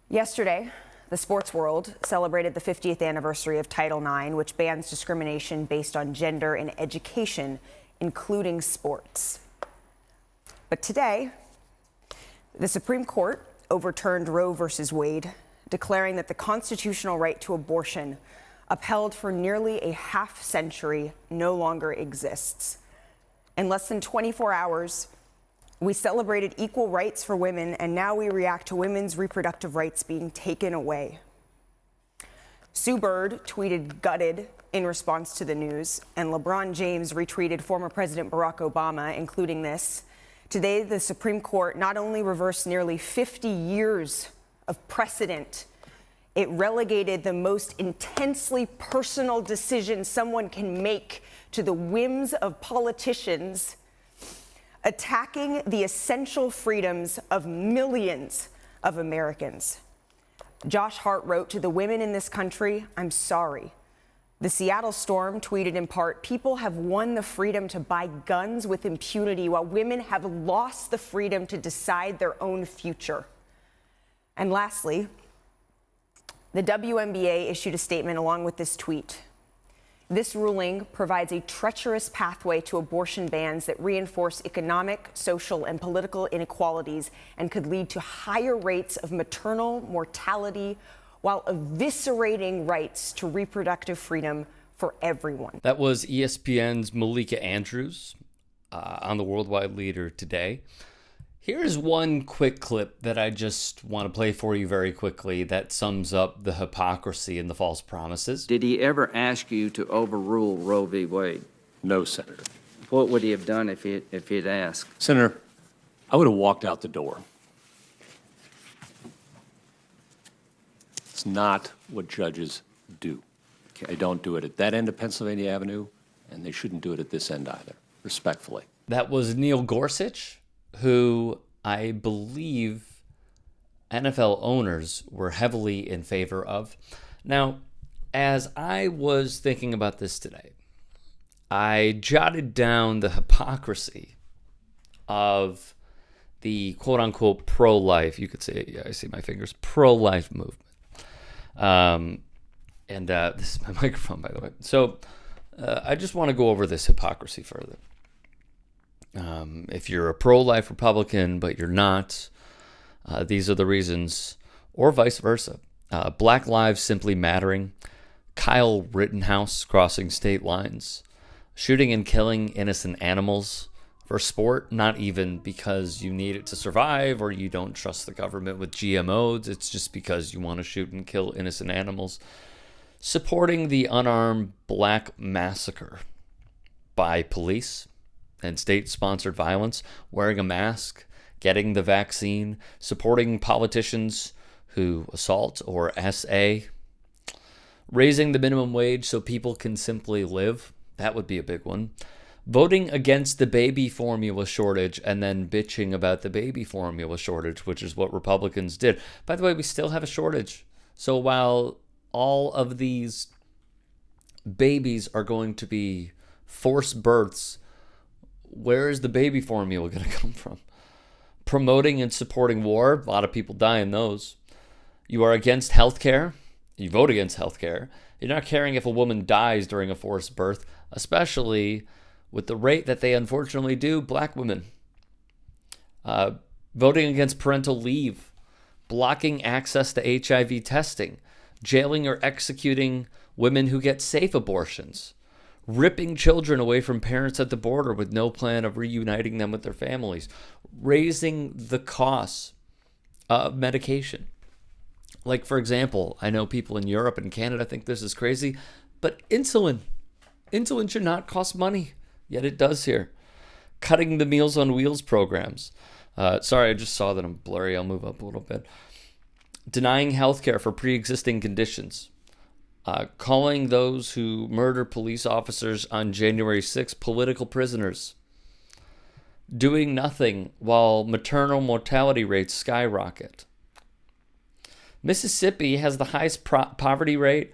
Yesterday, the sports world celebrated the 50th anniversary of Title IX, which bans discrimination based on gender in education, including sports. But today, the Supreme Court overturned Roe versus Wade, declaring that the constitutional right to abortion, upheld for nearly a half century, no longer exists. In less than 24 hours, we celebrated equal rights for women, and now we react to women's reproductive rights being taken away. Sue Bird tweeted gutted in response to the news, and LeBron James retweeted former President Barack Obama, including this: "Today, the Supreme Court not only reversed nearly 50 years of precedent, it relegated the most intensely personal decision someone can make to the whims of politicians, attacking the essential freedoms of millions of Americans." Josh Hart wrote, "To the women in this country, I'm sorry." The Seattle Storm tweeted in part, "People have won the freedom to buy guns with impunity, while women have lost the freedom to decide their own future." And lastly, the WNBA issued a statement along with this tweet. "This ruling provides a treacherous pathway to abortion bans that reinforce economic, social, and political inequalities and could lead to higher rates of maternal mortality while eviscerating rights to reproductive freedom for everyone." That was ESPN's Malika Andrews on the Worldwide Leader today. Here's one quick clip that I just want to play for you very quickly that sums up the hypocrisy and the false promises. Did he ever ask you to overrule Roe v. Wade? No, Senator. What would he have done if he'd asked? Senator, I would have walked out the door. It's not what judges do. Okay. They don't do it at that end of Pennsylvania Avenue, and they shouldn't do it at this end either, respectfully. That was Neil Gorsuch, who I believe NFL owners were heavily in favor of. Now, as I was thinking about this today, I jotted down the hypocrisy of the quote-unquote pro-life, you could say, yeah, I see my fingers, pro-life movement. This is my microphone, by the way. So I just want to go over this hypocrisy further. If you're a pro-life Republican, but you're not, these are the reasons, or vice versa. Black lives simply mattering, Kyle Rittenhouse crossing state lines, shooting and killing innocent animals for sport, not even because you need it to survive or you don't trust the government with GMOs. It's just because you want to shoot and kill innocent animals. Supporting the unarmed black massacre by police and state-sponsored violence, wearing a mask, getting the vaccine, supporting politicians who assault or SA, raising the minimum wage so people can simply live. That would be a big one. Voting against the baby formula shortage and then bitching about the baby formula shortage, which is what Republicans did. By the way, we still have a shortage. So while all of these babies are going to be forced births, where is the baby formula going to come from? Promoting and supporting war. A lot of people die in those. You are against healthcare. You vote against healthcare. You're not caring if a woman dies during a forced birth, especially with the rate that they unfortunately do, black women. Voting against parental leave. Blocking access to HIV testing. Jailing or executing women who get safe abortions. Ripping children away from parents at the border with no plan of reuniting them with their families, raising the costs of medication. Like, for example, I know people in Europe and Canada think this is crazy, but insulin should not cost money, yet it does here. Cutting the Meals on Wheels programs. Sorry, I just saw that I'm blurry. I'll move up a little bit. Denying healthcare for pre-existing conditions. Calling those who murder police officers on January 6th political prisoners. Doing nothing while maternal mortality rates skyrocket. Mississippi has the highest poverty rate,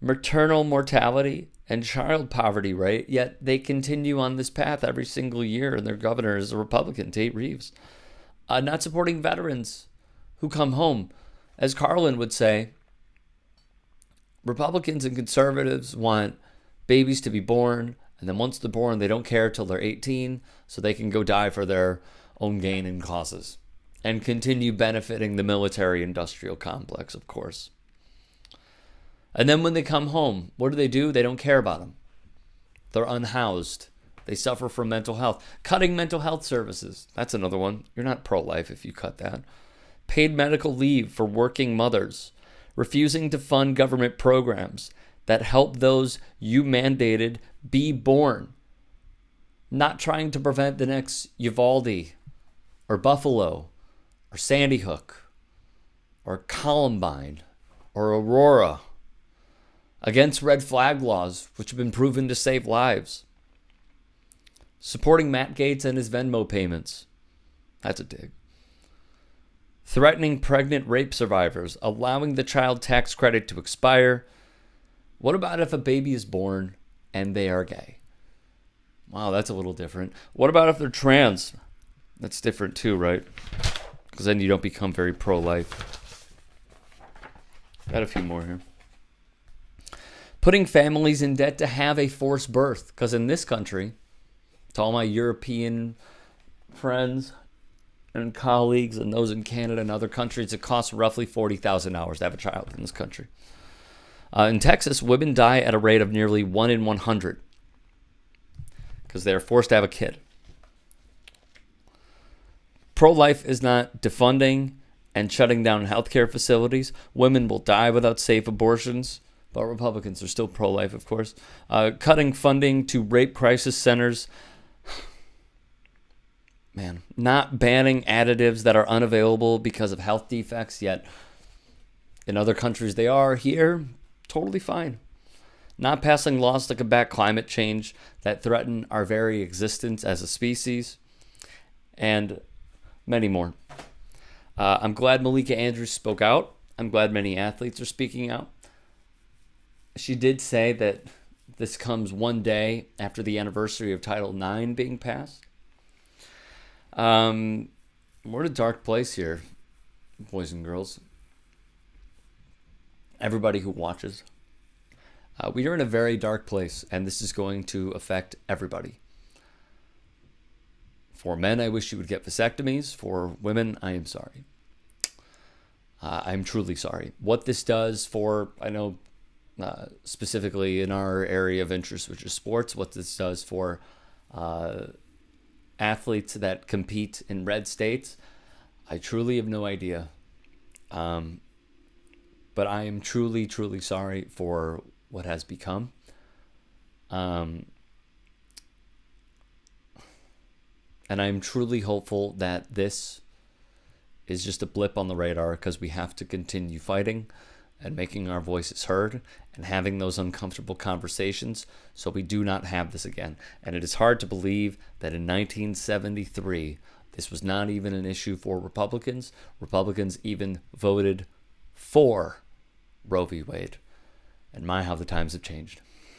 maternal mortality, and child poverty rate, yet they continue on this path every single year, and their governor is a Republican, Tate Reeves. Not supporting veterans who come home As Carlin would say, Republicans and conservatives want babies to be born, and then once they're born, they don't care till they're 18, so they can go die for their own gain and causes and continue benefiting the military-industrial complex, of course. And then when they come home, what do? They don't care about them. They're unhoused. They suffer from mental health. Cutting mental health services. That's another one. You're not pro-life if you cut that. Paid medical leave for working mothers. Refusing to fund government programs that help those you mandated be born. Not trying to prevent the next Uvalde or Buffalo or Sandy Hook or Columbine or Aurora. Against red flag laws, which have been proven to save lives. Supporting Matt Gaetz and his Venmo payments. That's a dig. Threatening pregnant rape survivors, allowing the child tax credit to expire. What about if a baby is born and they are gay? Wow, that's a little different. What about if they're trans? That's different too, right? Because then you don't become very pro-life. Got a few more here. Putting families in debt to have a forced birth. Because in this country, to all my European friends and colleagues and those in Canada and other countries, it costs roughly $40,000 to have a child in this country. In Texas, women die at a rate of nearly 1 in 100 because they are forced to have a kid. Pro-life is not defunding and shutting down healthcare facilities. Women will die without safe abortions, but Republicans are still pro-life, of course. Cutting funding to rape crisis centers. Man, not banning additives that are unavailable because of health defects, yet in other countries they are. Here, totally fine. Not passing laws to combat climate change that threaten our very existence as a species, and many more. I'm glad Malika Andrews spoke out. I'm glad many athletes are speaking out. She did say that this comes one day after the anniversary of Title IX being passed. We're in a dark place here, boys and girls. Everybody who watches. We are in a very dark place, and this is going to affect everybody. For men, I wish you would get vasectomies. For women, I am sorry. I'm truly sorry. What this does for, I know, specifically in our area of interest, which is sports, what this does for athletes that compete in red states, I truly have no idea. But I am truly, truly sorry for what has become. And I'm truly hopeful that this is just a blip on the radar, because we have to continue fighting and making our voices heard and having those uncomfortable conversations so we do not have this again. And it is hard to believe that in 1973, this was not even an issue for Republicans. Republicans even voted for Roe v. Wade. And my, how the times have changed.